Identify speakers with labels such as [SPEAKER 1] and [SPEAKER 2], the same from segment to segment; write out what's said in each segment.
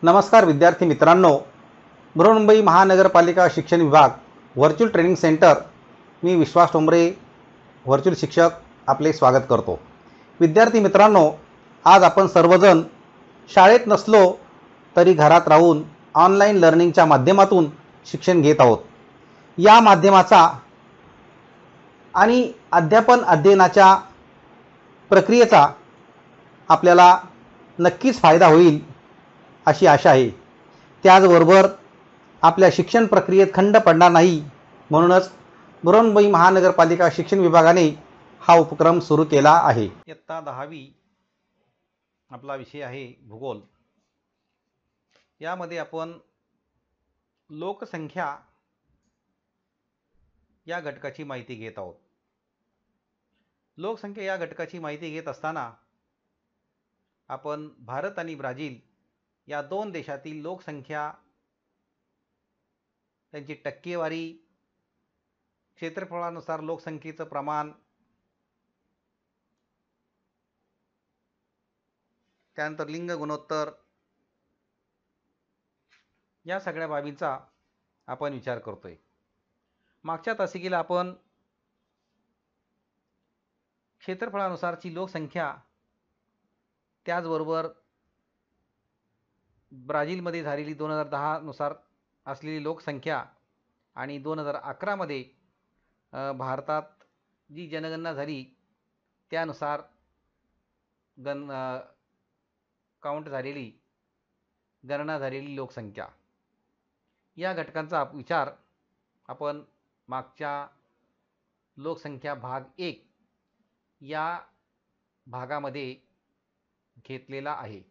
[SPEAKER 1] नमस्कार विद्यार्थी मित्रांनो, बृहन्मुंबई महानगरपालिका शिक्षण विभाग व्हर्च्युअल ट्रेनिंग सेंटर, मी विश्वास ठोंबरे व्हर्च्युअल शिक्षक आपले स्वागत करतो। विद्यार्थी मित्रांनो, आज आपण सर्वजण शाळेत नसलो तरी घरात राहून ऑनलाईन लर्निंगच्या माध्यमातून शिक्षण घेत आहोत। या माध्यमाचा आणि अध्यापन अध्ययनाच्या प्रक्रियेचा आपल्याला नक्कीच फायदा होईल अशी आशा आहे। त्याचबरोबर आपल्या शिक्षण प्रक्रियेत खंड पडणार नाही, म्हणूनच बृहन्मुंबई महानगरपालिका शिक्षण विभागाने हा उपक्रम सुरू केला आहे। इयत्ता 10वी आपला विषय आहे भूगोल। यामध्ये आपण लोकसंख्या या घटकाची माहिती घेत आहोत। लोकसंख्या या घटकाची माहिती घेत असताना आपण भारत आणि ब्राझील या दोन देशातील लोकसंख्या, त्यांची टक्केवारी, क्षेत्रफळानुसार लोकसंख्येचं प्रमाण, त्यानंतर लिंग गुणोत्तर, या सगळ्या बाबींचा आपण विचार करतोय। मागच्या तासिकेला आपण क्षेत्रफळानुसारची लोकसंख्या, त्याचबरोबर ब्राझीलमध्ये झालेली 2010 नुसार असलेली लोकसंख्या आणि 2011 मध्ये भारतात जी जनगणना झाली त्यानुसार गणना झालेली लोकसंख्या, या घटकांचा विचार आपण मागच्या लोकसंख्या भाग 1 या भागामध्ये घेतलेला आहे।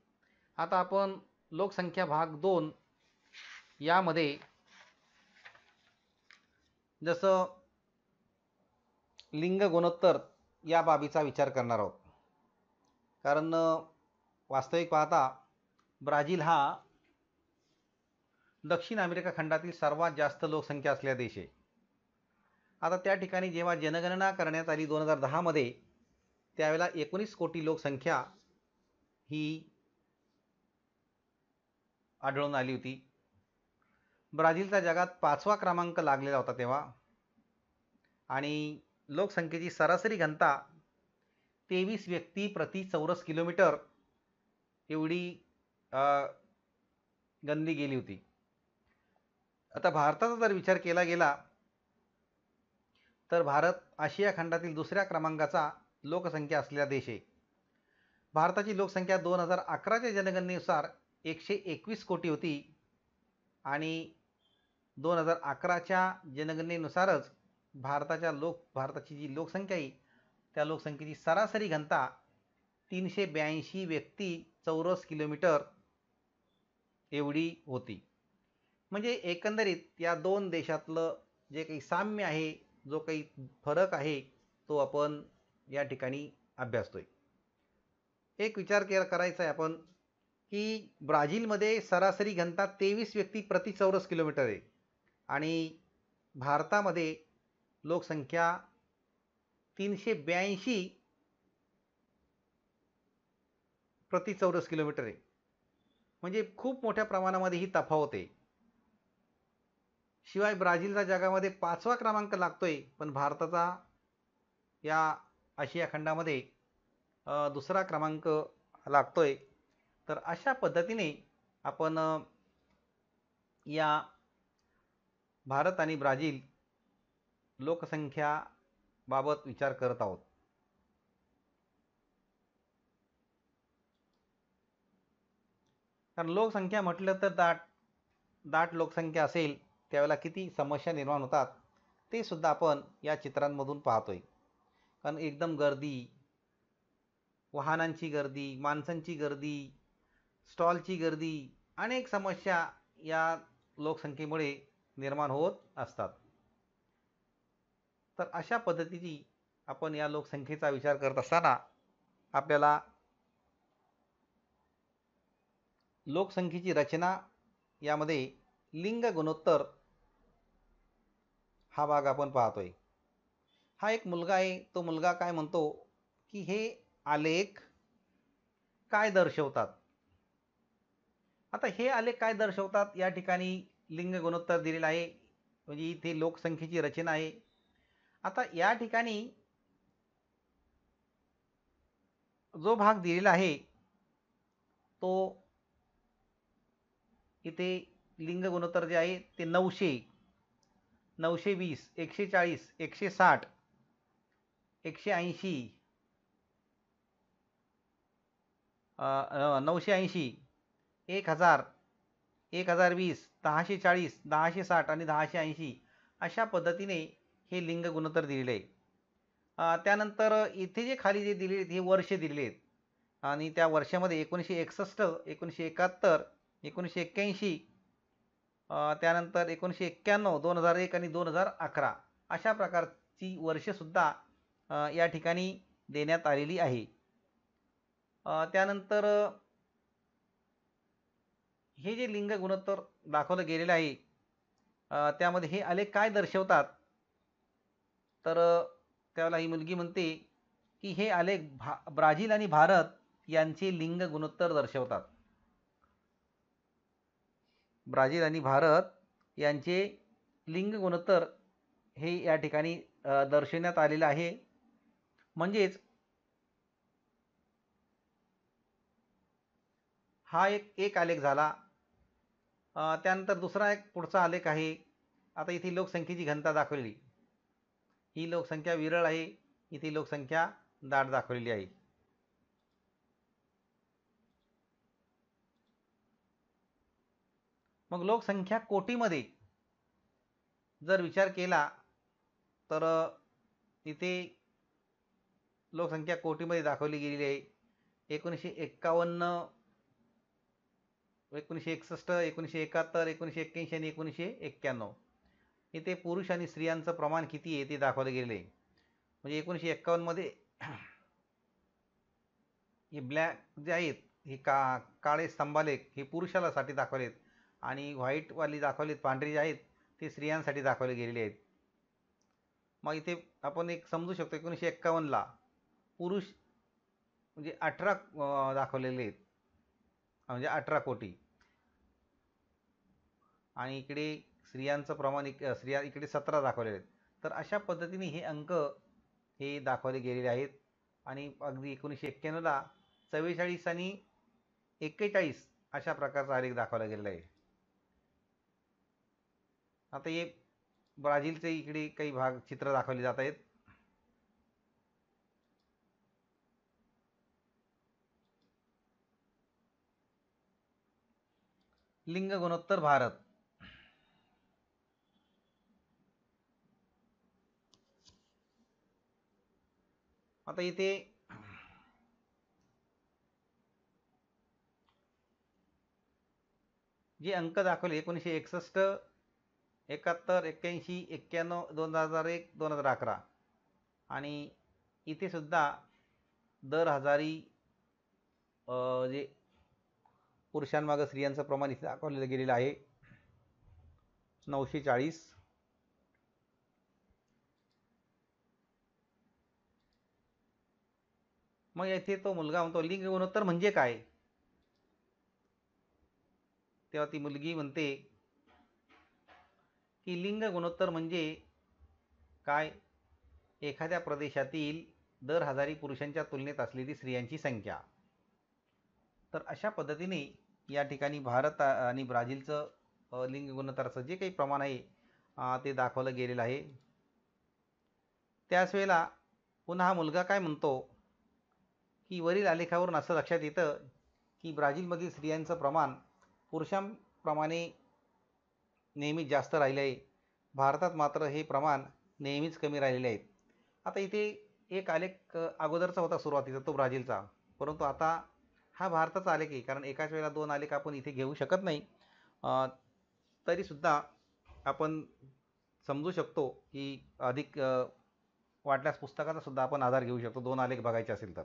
[SPEAKER 1] आता आपण लोकसंख्या भाग 2 यामध्ये जसं लिंग गुणोत्तर या बाबीचा विचार करणार आहोत। कारण वास्तविक पाहता ब्राझील हा दक्षिण अमेरिका खंडातील सर्वात जास्त लोकसंख्या असलेला देश आहे। आता त्या ठिकाणी जेव्हा जनगणना करण्यात आली 2010 मध्ये, त्यावेळेला 19 कोटी लोकसंख्या ही आढळून आली होती। ब्राझीलचा जगात 5वा क्रमांक लागलेला होता तेव्हा, आणि लोकसंख्येची सरासरी घनता 23 व्यक्ती प्रति चौरस किलोमीटर एवढी गणली गेली होती। आता भारताचा जर विचार केला गेला तर भारत आशिया खंडातील दुसऱ्या क्रमांकाचा लोकसंख्या असलेला देश आहे। भारताची लोकसंख्या 2011च्या जनगणनेनुसार 121 कोटी होती, आणि 2011च्या जनगणनेनुसारच भारताची जी लोकसंख्या आहे त्या लोकसंख्येची सरासरी घनता 382 व्यक्ती चौरस किलोमीटर एवढी होती। म्हणजे एकंदरीत या दोन देशातलं जे काही साम्य आहे, जो काही फरक आहे, तो आपण या ठिकाणी अभ्यासतोय। एक विचार करायचा आहे आपण की ब्राझीलमध्ये सरासरी घनता 23 व्यक्ती प्रति चौरस किलोमीटर आहे, आणि भारतामध्ये लोकसंख्या 382 प्रति चौरस किलोमीटर आहे। म्हणजे खूप मोठ्या प्रमाणामध्ये ही तफावत आहे। शिवाय ब्राझीलचा जगामध्ये 5वा क्रमांक लागतोय, पण भारताचा या आशिया खंडामध्ये दुसरा क्रमांक लागतोय। तर अशा पद्धतीने आपण या भारत आणि ब्राझील लोकसंख्या बाबत विचार करत आहोत। कारण लोकसंख्या म्हटलं तर दाट लोकसंख्या असेल त्यावेळेला किती समस्या निर्माण होतात ते सुद्धा आपण या चित्रांमधून पाहतोय। कारण एकदम गर्दी, वाहनांची गर्दी, माणसांची गर्दी, स्टॉलची गर्दी, अनेक समस्या या लोकसंख्येमुळे निर्माण होत असतात। तर अशा पद्धतीची आपण या लोकसंख्येचा विचार करत असताना आपल्याला लोकसंख्येची रचना यामध्ये लिंग गुणोत्तर हा भाग आपण पाहतोय। हा एक मुलगा आहे, तो मुलगा काय म्हणतो की हे आलेख काय दर्शवतात। आता हे आलेख काय दर्शवतात? या ठिकाणी लिंग गुणोत्तर दिलेलं आहे, म्हणजे इथे लोकसंख्येची रचना आहे. आता या ठिकाणी जो भाग दिलेला आहे तो इथे लिंग गुणोत्तर जे आहे ते 900, 920, 140, 160, 180, 980, 1000, 1020, 1040, 1060 आणि 1080 अशा पद्धतीने हे लिंग गुणोत्तर दिलेले आहे. त्यानंतर इथे जे खाली जे दिलेले आहेत हे वर्ष दिलेले आहेत आणि त्या वर्षामध्ये 1961, 1971, 1981, त्यानंतर 1991, 2001 आणि 2011 अशा प्रकारची वर्षेसुद्धा या ठिकाणी देण्यात आलेली आहे. त्यानंतर हे जे लिंग गुणोत्तर दाखवलं गेलेलं आहे त्यामध्ये हे आलेख काय दर्शवतात? तर त्याला ही मुलगी म्हणते की हे आलेख ब्राझील आणि भारत यांचे लिंग गुणोत्तर दर्शवतात. ब्राझील आणि भारत यांचे लिंग गुणोत्तर हे या ठिकाणी दर्शवण्यात आलेलं आहे. म्हणजेच हा एक आलेख झाला. त्यानंतर दुसरा एक पुढचा आलेख आहे. आता इथे लोकसंख्येची घनता दाखवलेली, ही लोकसंख्या विरळ आहे, इथे लोकसंख्या दाट दाखवलेली आहे. मग लोकसंख्या कोटीमध्ये जर विचार केला तर इथे लोकसंख्या कोटीमध्ये दाखवली गेलेली आहे. 1951, 1961, 1971, 1981 आणि 1991 इथे पुरुष आणि स्त्रियांचं प्रमाण किती आहे ते दाखवलं गेलेलं आहे. म्हणजे 1951 मध्ये हे ब्लॅक जे आहेत हे काळे स्तंभालेख हे पुरुषासाठी दाखवलेत आणि व्हाईटवाली दाखवलेत पांढरे जे आहेत ते स्त्रियांसाठी दाखवले गेलेले आहेत. मग इथे आपण एक समजू शकतो 1951ला पुरुष म्हणजे 18 दाखवलेले आहेत, म्हणजे 18 कोटी, आणि इकडे स्त्रियांचं प्रमाण स्त्रिया इकडे 17 दाखवलेले आहेत. तर अशा पद्धतीने हे अंक हे दाखवले गेलेले आहेत. आणि अगदी 1991ला 44 आणि 41 अशा प्रकारचा आलेख दाखवला गेलेला आहे. आता हे ब्राझीलचे इकडे काही भाग चित्र दाखवले जात आहेत. लिंग गुणोत्तर भारत. आता इथे जे अंक दाखवले 1961, 71, 81, 91, 2001, 2011 आणि इथे सुद्धा दर हजारी जे पुरुषांमागं स्त्रियांचं प्रमाण इथे दाखवलेलं गेलेलं आहे 940. मग येथे तो मुलगा म्हणतो लिंग गुणोत्तर म्हणजे काय? तेव्हा ती मुलगी म्हणते की लिंग गुणोत्तर म्हणजे काय? एखाद्या प्रदेशातील दर हजारी पुरुषांच्या तुलनेत असलेली स्त्रियांची संख्या. तर अशा पद्धतीने या ठिकाणी भारत आणि ब्राझीलचं लिंग गुणोत्तराचं जे काही प्रमाण आहे ते दाखवलं गेलेलं आहे. त्याच वेळेला पुन्हा हा मुलगा काय म्हणतो की वरील आलेखावरून असं लक्षात येतं की ब्राझीलमधील स्त्रियांचं प्रमाण पुरुषांप्रमाणे नेहमीच जास्त राहिले आहे, भारतात मात्र हे प्रमाण नेहमीच कमी राहिलेले आहेत. आता इथे एक आलेख अगोदरचा होता सुरुवातीचा तो ब्राझीलचा, परंतु आता हा भारताचा आलेख आहे, कारण एकाच वेळेला दोन आलेख आपण इथे घेऊ शकत नाही. तरीसुद्धा आपण समजू शकतो की अधिक वाटल्यास पुस्तकाचा सुद्धा आपण आधार घेऊ शकतो दोन आलेख बघायचे असेल तर.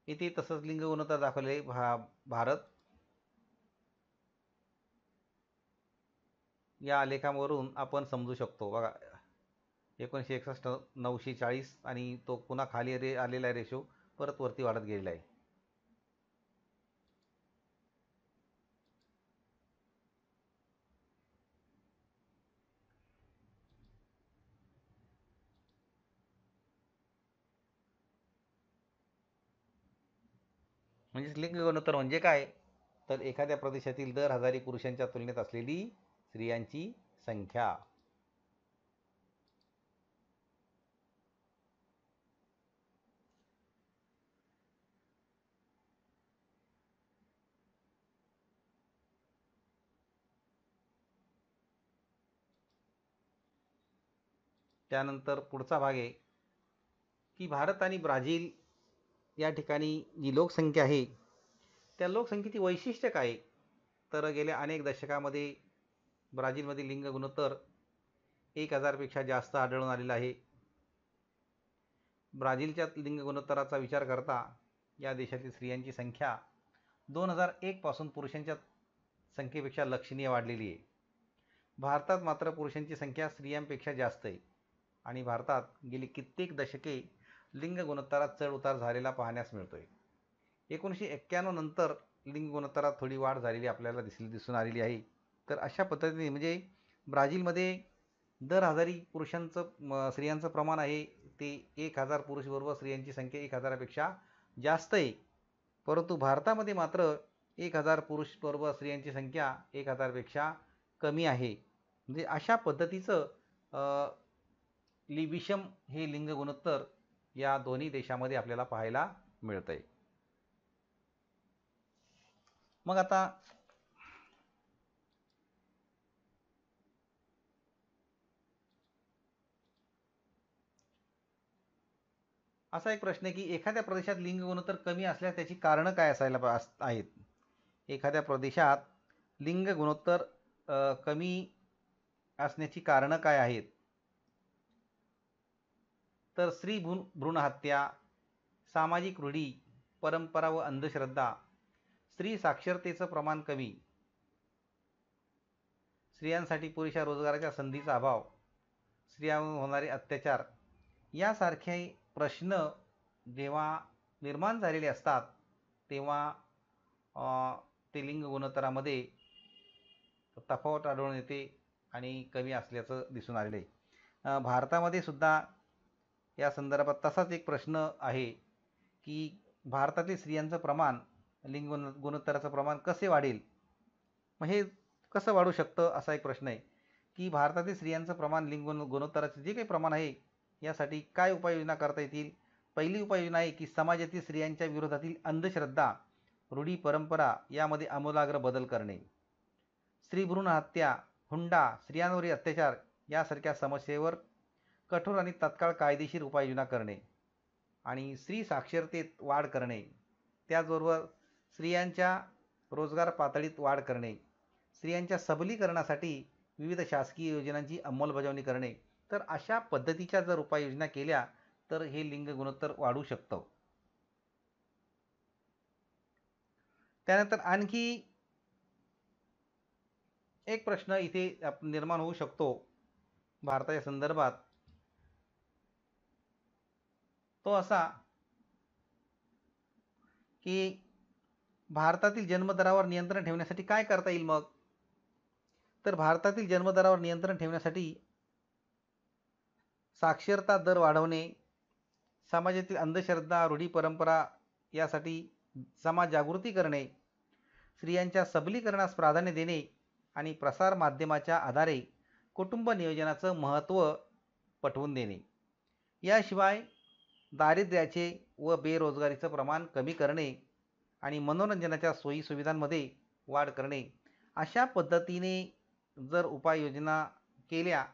[SPEAKER 1] इथे तसंच लिंग गुणोत्तर दाखवले भारत या आलेखावरून आपण समजू शकतो. बघा 1961 940 आणि तो पुन्हा खाली आलेला आहे रेशो, परत वरती वाढत गेलेला आहे. म्हणजेच लिंग गुणोत्तर म्हणजे काय, तर एखाद्या प्रदेशातील दर हजारी पुरुषांच्या तुलनेत असलेली स्त्रियांची संख्या. त्यानंतर पुढचा भाग आहे की भारत आणि ब्राझील या ठिकाणी जी लोकसंख्या आहे त्या लोकसंख्येची वैशिष्ट्य काय आहे, तर गेल्या अनेक दशकामध्ये ब्राझीलमधील लिंग गुणोत्तर 1000पेक्षा जास्त आढळून आलेलं आहे. ब्राझीलच्या लिंग गुणोत्तराचा विचार करता या देशातील स्त्रियांची संख्या 2001 पासून पुरुषांच्या संख्येपेक्षा लक्षणीय वाढलेली आहे. भारतात मात्र पुरुषांची संख्या स्त्रियांपेक्षा जास्त आहे आणि भारतात गेली कित्येक दशके लिंग गुणोत्तरात चढ उतार झालेला पाहण्यास मिळतोय. 1991 नंतर लिंग गुणोत्तरात थोडी वाढ झालेली आपल्याला दिसून आलेली आहे. तर अशा पद्धतीने म्हणजे ब्राझीलमध्ये दर हजारी स्त्रियांचं प्रमाण आहे ते 1000 पुरुष बरोबर स्त्रियांची संख्या 1000पेक्षा जास्त आहे. परंतु भारतामध्ये मात्र 1000 पुरुष बरोबर स्त्रियांची संख्या 1000पेक्षा कमी आहे. म्हणजे अशा पद्धतीचं विषम हे लिंग गुणोत्तर या दोन्ही देशामध्ये आपल्याला पाहायला मिळतंय. मग आता असा एक प्रश्न आहे की एखाद्या प्रदेशात लिंग गुणोत्तर कमी असल्यास त्याची कारणं काय असायला आहेत. एखाद्या प्रदेशात लिंग गुणोत्तर कमी असण्याची कारणं काय आहेत, तर स्त्री भ्रूण हत्या, सामाजिक रूढी, परंपरा व अंधश्रद्धा, स्त्री साक्षरतेचं प्रमाण कमी, स्त्रियांसाठी पुरेशा रोजगाराच्या संधीचा अभाव, स्त्रियांवर होणारे अत्याचार यासारखे प्रश्न जेव्हा निर्माण झालेले असतात तेव्हा ते लिंग गुणोत्तरामध्ये तफावत आढळून येते आणि कमी असल्याचं दिसून आलेलं आहे. भारतामध्ये सुद्धा या संदर्भात तसाच एक प्रश्न आहे की भारतातील स्त्रियांचं प्रमाण लिंग गुणोत्तराचं प्रमाण कसे वाढेल. मग हे कसं वाढू शकतं असा एक प्रश्न आहे की भारतातील स्त्रियांचं प्रमाण लिंग गुणोत्तराचं जे काही प्रमाण आहे यासाठी काय उपाययोजना करता येतील. पहिली उपाययोजना आहे की समाजातील स्त्रियांच्या विरोधातील अंधश्रद्धा, रूढी, परंपरा यामध्ये आमूलाग्र बदल करणे. स्त्री भ्रूण हत्या, हुंडा, स्त्रियांवरील अत्याचार यासारख्या समस्येवर कठोर आणि तत्काळ कायदेशीर उपाययोजना करणे आणि स्त्री साक्षरतेत वाढ करणे. त्याचबरोबर स्त्रियांच्या रोजगार पातळीत वाढ करणे, स्त्रियांच्या सबलीकरणासाठी विविध शासकीय योजनांची अंमलबजावणी करणे. तर अशा पद्धतीच्या जर उपाययोजना केल्या तर हे लिंग गुणोत्तर वाढू शकतं. त्यानंतर आणखी एक प्रश्न इथे निर्माण होऊ शकतो भारताच्या संदर्भात, तो असा की भारतातील जन्मदरावर नियंत्रण ठेवण्यासाठी काय करता येईल. मग तर भारतातील जन्मदरावर नियंत्रण ठेवण्यासाठी साक्षरता दर वाढवणे, समाजातील अंधश्रद्धा, रूढी, परंपरा यासाठी समाज जागृती करणे, स्त्रियांच्या सबलीकरणास प्राधान्य देणे आणि प्रसार माध्यमाच्या आधारे कुटुंब नियोजनाचं महत्त्व पटवून देणे. याशिवाय दारिद्र्याचे व बेरोजगारीचं प्रमाण कमी करणे आणि मनोरंजनाच्या सोयीसुविधांमध्ये वाढ करणे. अशा पद्धतीने जर उपाययोजना केल्या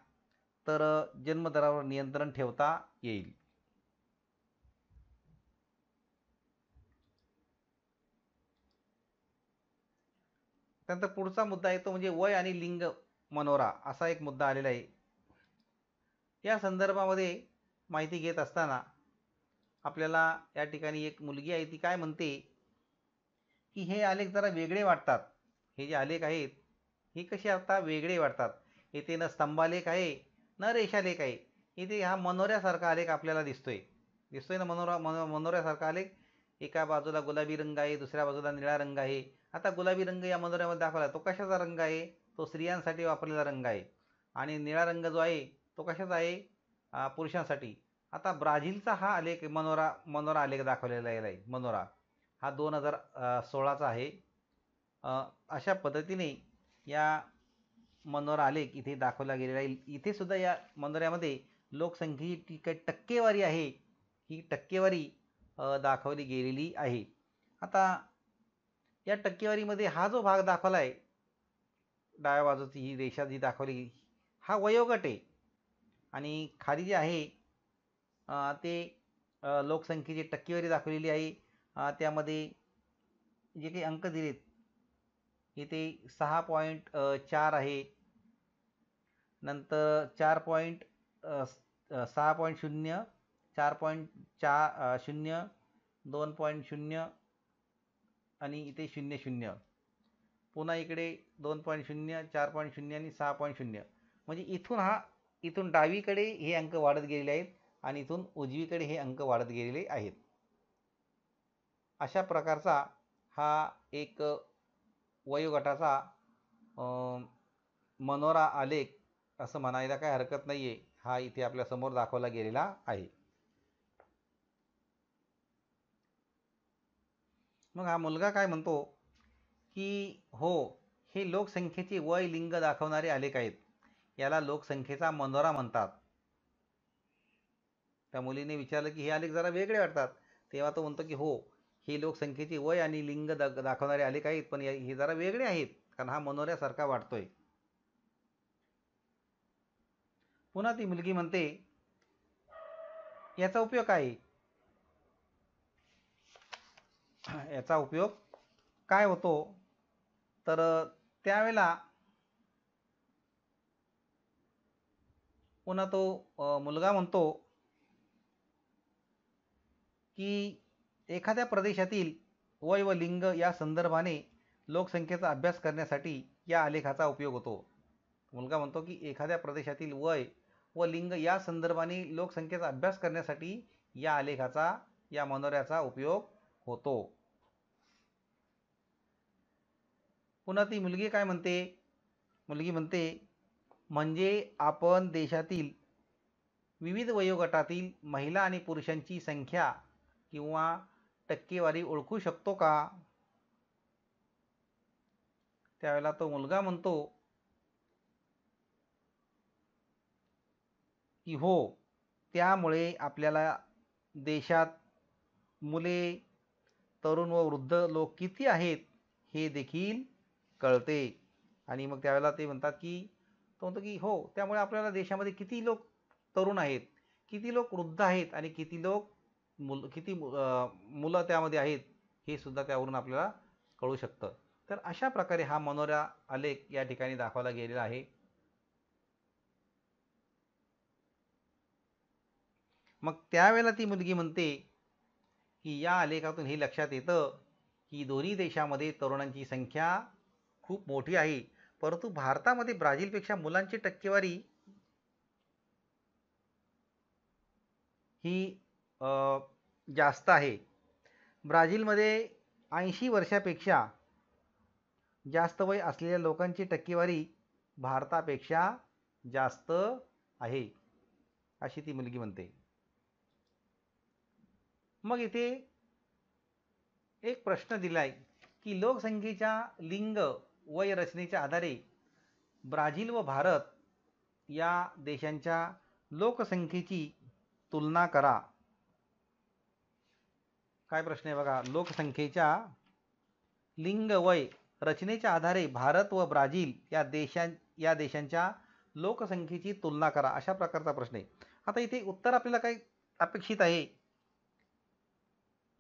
[SPEAKER 1] तर जन्मदरावर नियंत्रण ठेवता येईल. त्यानंतर पुढचा मुद्दा आहे तो म्हणजे वय आणि लिंग मनोरा असा एक मुद्दा आलेला आहे. या संदर्भामध्ये माहिती घेत असताना आपल्याला या ठिकाणी एक मुलगी आहे ती काय म्हणते की हे आलेख जरा वेगळे वाटतात. हे जे आलेख आहेत हे कसे आता वेगळे वाटतात. येथे न स्तंभालेख आहे न रेषालेख आहे. इथे हा मनोऱ्यासारखा आलेख आपल्याला दिसतोय ना, मनोऱ्यासारखा आलेख. एका बाजूला गुलाबी रंग आहे, दुसऱ्या बाजूला निळा रंग आहे. आता गुलाबी रंग या मनोऱ्यामध्ये दाखवला, तो कशाचा रंग आहे? तो स्त्रियांसाठी वापरलेला रंग आहे. आणि निळा रंग जो आहे तो कशाचा आहे? पुरुषांसाठी. आता ब्राझीलचा हा आलेख मनोरा आलेख दाखवलेला आहे. मनोरा हा 2016चा आहे. अशा पद्धतीने या मनोरा आलेख इथे दाखवला गेलेला आहे. इथे सुद्धा या मनोऱ्यामध्ये लोकसंख्येची काही टक्केवारी आहे, ही टक्केवारी दाखवली गेलेली आहे. आता या टक्केवारीमध्ये हा जो भाग दाखवला आहे, डाव्या बाजूची ही रेषा जी दाखवली, हा वयोगट आहे. आणि खाली जे आहे ते लोकसंख्येची टक्केवारी दाखवलेली आहे. त्यामध्ये जे काही अंक दिलेत इथे 6.4 आहे, नंतर 6.0, 4.0, 2.0 आणि इथे 0.0. पुन्हा इकडे 2.0, 4.0 आणि 6.0. म्हणजे इथून डावीकडे हे अंक वाढत गेलेले आहेत आणि इथून उजवीकडे हे अंक वाढत गेलेले आहेत. अशा प्रकारचा हा एक वयोगटाचा मनोरा आलेख असं म्हणायला काही हरकत नाही आहे. हा इथे आपल्यासमोर दाखवला गेलेला आहे. मग हा मुलगा काय म्हणतो की हो, हे लोकसंख्येचे वय लिंग दाखवणारे आलेख आहेत, याला लोकसंख्येचा मनोरा म्हणतात. त्या मुलीने विचारलं की हे आलेख जरा वेगळे वाटतात. तेव्हा तो म्हणतो की हो, हे लोकसंख्येचे वय आणि लिंग दाखवणारे आलेख आहेत, पण हे जरा वेगळे आहेत, कारण हा मनोऱ्यासारखा वाटतोय. पुन्हा ती मुलगी म्हणते, याचा उपयोग काय? याचा उपयोग काय होतो? तर त्यावेळेला पुन्हा तो मुलगा म्हणतो की एखाद्या प्रदेशातील वय व लिंग या संदर्भाने लोकसंख्येचा अभ्यास करण्यासाठी या आलेखाचा उपयोग होतो. मुलगा म्हणतो की एखाद्या प्रदेशातील वय व लिंग या संदर्भाने लोकसंख्येचा अभ्यास करण्यासाठी या आलेखाचा, या मनोऱ्याचा उपयोग होतो. पुन्हा ती मुलगी काय म्हणते? मुलगी म्हणते, म्हणजे आपण देशातील विविध वयोगटातील महिला आणि पुरुषांची संख्या किंवा टक्केवारी ओळखू शकतो का? त्यावेळेला तो मुलगा म्हणतो की हो, त्यामुळे आपल्याला देशात मुले, तरुण व वृद्ध लोक किती आहेत हे देखील कळते. आणि मग त्यावेळेला ते म्हणतात की तो म्हणतो की हो, त्यामुळे आपल्याला देशामध्ये किती लोक तरुण आहेत, किती लोक वृद्ध आहेत आणि किती मुलं त्यामध्ये आहेत हे सुद्धा त्यावरून आपल्याला कळू शकतं. तर अशा प्रकारे हा मनोरा आलेख या ठिकाणी दाखवला गेलेला आहे. मग त्यावेळेला ती मुलगी म्हणते की या आलेखातून हे लक्षात येतं की दोन्ही देशामध्ये तरुणांची संख्या खूप मोठी आहे, परंतु भारतामध्ये ब्राझीलपेक्षा मुलांची टक्केवारी ही जास्त आहे. ब्राझीलमध्ये 80 वर्षापेक्षा जास्त वय असलेल्या लोकांची टक्केवारी भारतापेक्षा जास्त आहे, अशी ती मुलगी म्हणते. मग इथे एक प्रश्न दिलाय की लोकसंख्येच्या लिंग वय रचनेच्या आधारे ब्राझील व भारत या देशांच्या लोकसंख्येची तुलना करा. काय प्रश्न आहे बघा? लोकसंख्येच्या लिंग वय रचनेच्या आधारे भारत व ब्राझील या देशांच्या लोकसंख्येची तुलना करा, अशा प्रकारचा प्रश्न आहे. आता इथे उत्तर आपल्याला काय अपेक्षित आहे?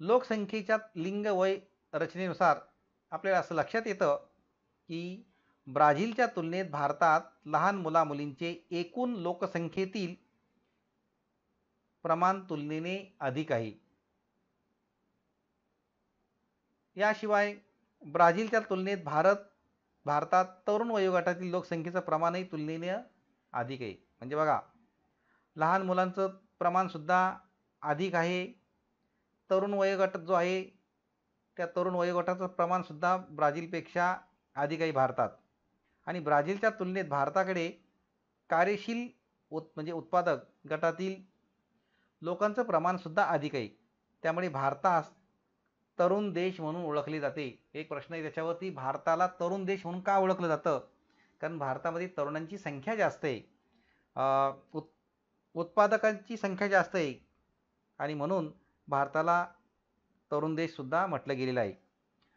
[SPEAKER 1] लोकसंख्येच्या लिंग वय रचनेनुसार आपल्याला असं लक्षात येतं की ब्राझीलच्या तुलनेत भारतात लहान मुला-मुलींचे एकूण लोकसंख्येतील प्रमाण तुलनेने अधिक आहे. याशिवाय ब्राझीलच्या तुलनेत भारतात तरुण वयोगटातील लोकसंख्येचं प्रमाणही तुलनेने अधिक आहे. म्हणजे बघा, लहान मुलांचं प्रमाणसुद्धा अधिक आहे. तरुण वयोगट जो आहे त्या तरुण वयोगटाचं प्रमाणसुद्धा ब्राझीलपेक्षा अधिक आहे भारतात. आणि ब्राझीलच्या तुलनेत भारताकडे कार्यशील म्हणजे उत्पादक गटातील लोकांचं प्रमाणसुद्धा अधिक आहे. त्यामुळे भारतास तरुण देश म्हणून ओळखले जाते. एक प्रश्न आहे त्याच्यावरती, भारताला तरुण देश म्हणून का ओळखलं जातं? कारण भारतामध्ये तरुणांची संख्या जास्त आहे, उत्पादकांची संख्या जास्त आहे आणि म्हणून भारताला तरुण देशसुद्धा म्हटलं गेलेलं आहे.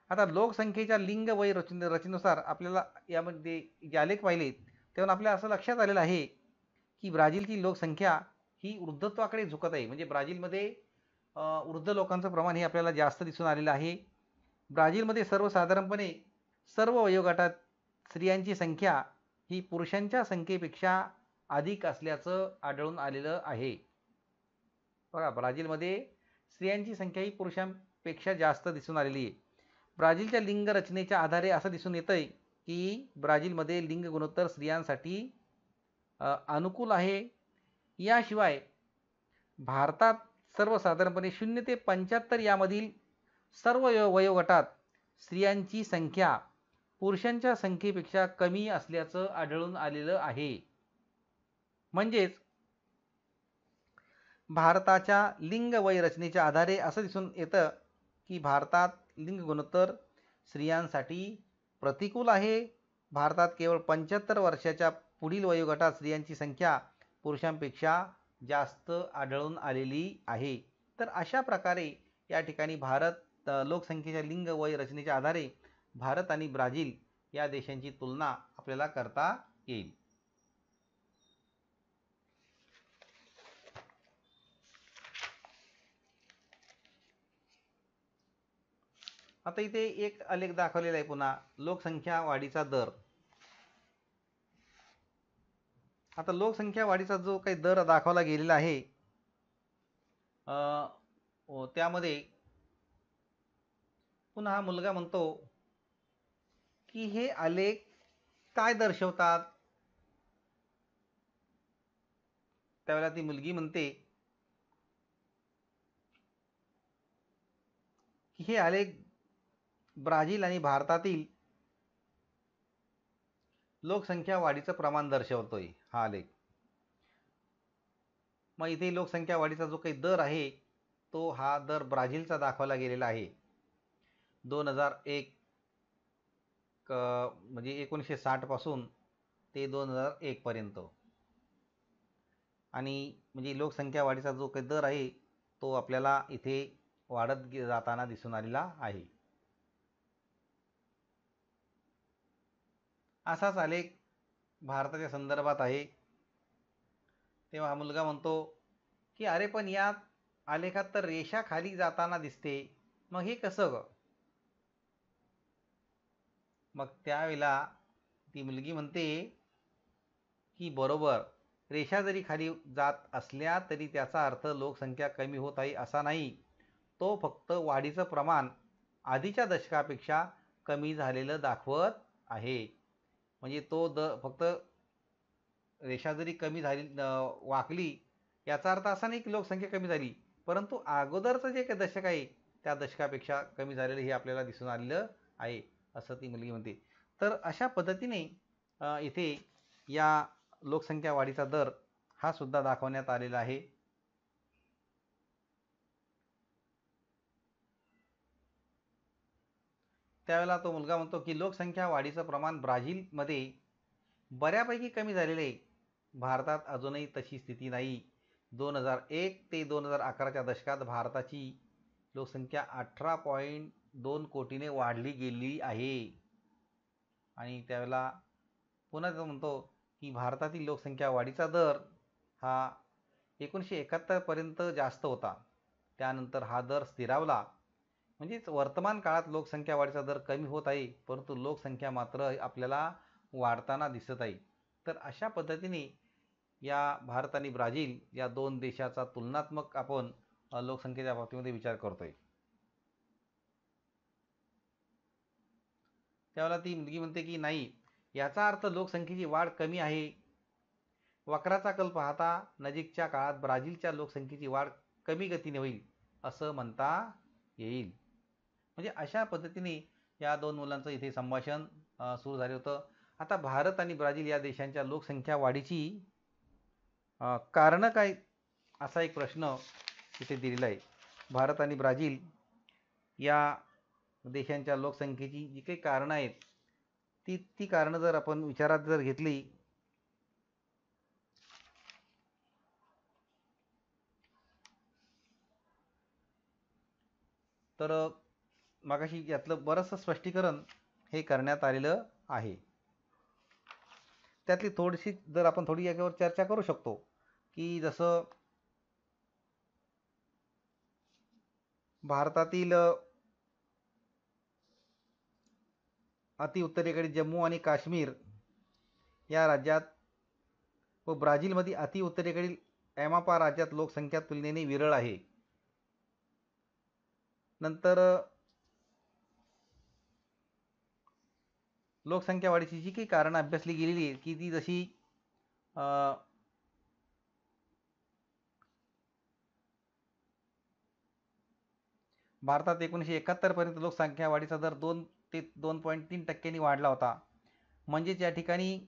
[SPEAKER 1] आता लोकसंख्येच्या लिंग वय रचनेनुसार आपल्याला यामध्ये जे आलेख पाहिले तेव्हा आपल्याला असं लक्षात आलेलं आहे की ब्राझीलची लोकसंख्या ही वृद्धत्वाकडे झुकत आहे. म्हणजे ब्राझीलमध्ये वृद्ध लोकांचं प्रमाण हे आपल्याला जास्त दिसून आलेलं आहे. ब्राझीलमध्ये सर्वसाधारणपणे सर्व वयोगटात स्त्रियांची संख्या ही पुरुषांच्या संख्येपेक्षा अधिक असल्याचं आढळून आलेलं आहे. बघा, ब्राझीलमध्ये स्त्रियांची संख्या ही पुरुषांपेक्षा जास्त दिसून आलेली आहे. ब्राझीलच्या लिंग रचनेच्या आधारे असं दिसून येतं आहे की ब्राझीलमध्ये लिंग गुणोत्तर स्त्रियांसाठी अनुकूल आहे. याशिवाय भारतात सर्वसाधारणपणे 0 ते 75 यामधील सर्व वयोगटात स्त्रियांची संख्या पुरुषांच्या संख्येपेक्षा कमी असल्याचं आढळून आलेलं आहे. म्हणजेच भारताच्या लिंग वय रचनेच्या आधारे असं दिसून येतं की भारतात लिंग गुणोत्तर स्त्रियांसाठी प्रतिकूल आहे. भारतात केवळ 75 वर्षाच्या पुढील वयोगटात स्त्रियांची संख्या पुरुषांपेक्षा जास्त आढळून आलेली आहे. तर अशा प्रकारे या ठिकाणी भारत लोकसंख्येच्या लिंग वय रचनेच्या आधारे भारत आणि ब्राझील या देशांची तुलना आपल्याला करता येईल. आता इथे एक आलेख दाखवलेला आहे पुन्हा, लोकसंख्या वाढीचा दर. आता लोकसंख्या वाढीचा जो काही दर दाखवला गेलेला आहे त्यामध्ये पुन्हा हा मुलगा म्हणतो की हे आलेख काय दर्शवतात? त्यावेळेला ती मुलगी म्हणते की हे आलेख ब्राझील आणि भारतातील लोकसंख्या वाढीचं प्रमाण दर्शवतोय हा आलेख. मग इथे लोकसंख्या वाढीचा जो काही दर आहे तो हा दर ब्राझीलचा दाखवला गेलेला आहे. 2001 म्हणजे 1960 पासून ते 2001 पर्यंत. आणि म्हणजे लोकसंख्या वाढीचा जो काही दर आहे तो आपल्याला इथे वाढत जाताना दिसून आलेला आहे. असाच आलेख भारताच्या संदर्भात आहे. तेव्हा हा मुलगा म्हणतो की अरे पण या आलेखात तर रेषा खाली जाताना दिसते, मग हे कसं ग? मग त्यावेळेला ती मुलगी म्हणते की बरोबर, रेषा जरी खाली जात असल्या तरी त्याचा अर्थ लोकसंख्या कमी होत आहे असा नाही. तो फक्त वाढीचं प्रमाण आधीच्या दशकापेक्षा कमी झालेलं दाखवत आहे. म्हणजे तो फक्त रेषा जरी कमी झाली वाकली याचा अर्थ असा नाही की लोकसंख्या कमी झाली, परंतु अगोदरचं जे काही दशक आहे त्या दशकापेक्षा कमी झालेलं हे आपल्याला दिसून आलेलं आहे असं ती मुलगी म्हणते. तर अशा पद्धतीने इथे या लोकसंख्या वाढीचा दर हा सुद्धा दाखवण्यात आलेला आहे. त्यावेळेला तो मुलगा म्हणतो की लोकसंख्या वाढीचं प्रमाण ब्राझीलमध्ये बऱ्यापैकी कमी झालेले आहे. भारतात अजूनही तशी स्थिती नाही. 2001 ते 2011च्या दशकात भारताची लोकसंख्या 18.2 कोटीने वाढली गेली आहे. आणि त्यावेळेला पुन्हा तो म्हणतो की भारतातील लोकसंख्या वाढीचा दर हा 1971 पर्यंत जास्त होता. त्यानंतर हा दर स्थिरावला. म्हणजेच वर्तमान काळात लोकसंख्या वाढीचा दर कमी होत आहे, परंतु लोकसंख्या मात्र आपल्याला वाढताना दिसत आहे. तर अशा पद्धतीने या भारत आणि ब्राझील या दोन देशाचा तुलनात्मक आपण लोकसंख्येच्या बाबतीमध्ये विचार करतोय. त्यावेळेला ती मुलगी म्हणते की नाही, याचा अर्थ लोकसंख्येची वाढ कमी आहे वक्राचा कल पाहता नजीकच्या काळात ब्राझीलच्या लोकसंख्येची वाढ कमी गतीने होईल असं म्हणता येईल. म्हणजे अशा पद्धतीने या दोन मुलांचं इथे संभाषण सुरू झालं होतं. आता भारत आणि ब्राझील या देशांच्या लोकसंख्या वाढीची कारणं काय, असा एक प्रश्न इथे दिलेला आहे. भारत आणि ब्राझील या देशांच्या लोकसंख्येची जी काही कारणं आहेत ती कारणं जर आपण विचारात जर घेतली तर मगाशी यातलं बरंचसं स्पष्टीकरण हे करण्यात आलेलं आहे. त्यातली थोडीशी जर आपण थोडी याच्यावर चर्चा करू शकतो की जसं भारतातील अति उत्तरेकडील जम्मू आणि काश्मीर या राज्यात व ब्राझीलमध्ये अति उत्तरेकडील ॲमापा राज्यात लोकसंख्या तुलनेने विरळ आहे. नंतर लोकसंख्या वाढीची जी काही कारणं अभ्यासली गेलेली आहेत की ती जशी भारतात 1971 पर्यंत लोकसंख्या वाढीचा दर 2 ते 2.3% वाढला होता. म्हणजेच या ठिकाणी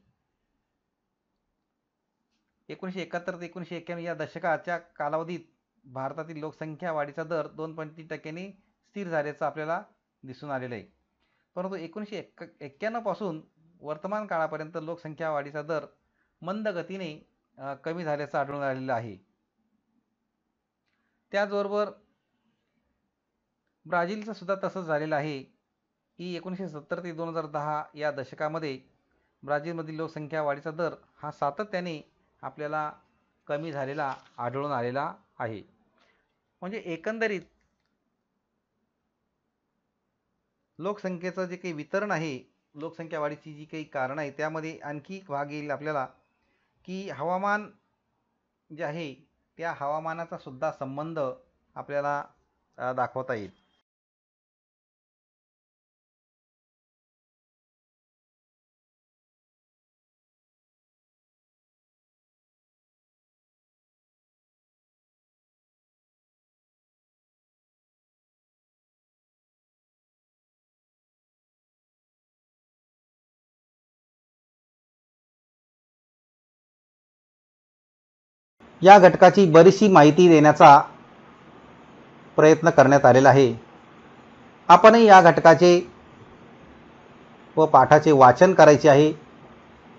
[SPEAKER 1] 1971 ते 1991 या दशकाच्या कालावधीत भारतातील लोकसंख्या वाढीचा दर 2.3% स्थिर झाल्याचं आपल्याला दिसून आलेलं आहे. परंतु 1991 पासून वर्तमान काळापर्यंत लोकसंख्या वाढीचा दर मंद गतीने कमी झाल्याचं आढळून आलेलं आहे. त्याचबरोबर ब्राझीलचं सुद्धा तसंच झालेलं आहे की 1970 ते 2010 या दशकामध्ये ब्राझीलमधील लोकसंख्या वाढीचा दर हा सातत्याने आपल्याला कमी झालेला आढळून आलेला आहे. म्हणजे एकंदरीत लोकसंख्येचं जे काही वितरण आहे, लोकसंख्या वाढीची जी काही कारणं आहे त्यामध्ये आणखी एक भाग येईल आपल्याला की हवामान जे आहे त्या हवामानाचा सुद्धा संबंध आपल्याला दाखवता येईल. या घटकाची बरीचशी माहिती देण्याचा प्रयत्न करण्यात आलेला आहे. आपणही या घटकाचे व पाठाचे वाचन करायचे आहे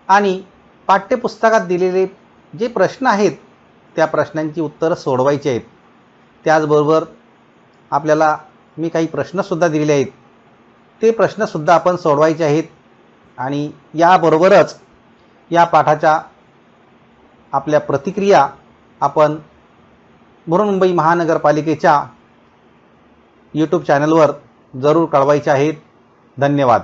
[SPEAKER 1] आणि पाठ्यपुस्तकात दिलेले जे प्रश्न आहेत त्या प्रश्नांची उत्तरं सोडवायची आहेत. त्याचबरोबर आपल्याला मी काही प्रश्नसुद्धा दिलेले आहेत, ते प्रश्नसुद्धा आपण सोडवायचे आहेत. आणि याबरोबरच या पाठाच्या आपल्या प्रतिक्रिया आपण बृहन्मुंबई महानगरपालिकेच्या यूट्यूब चॅनलवर जरूर कळवायच्या आहेत. धन्यवाद.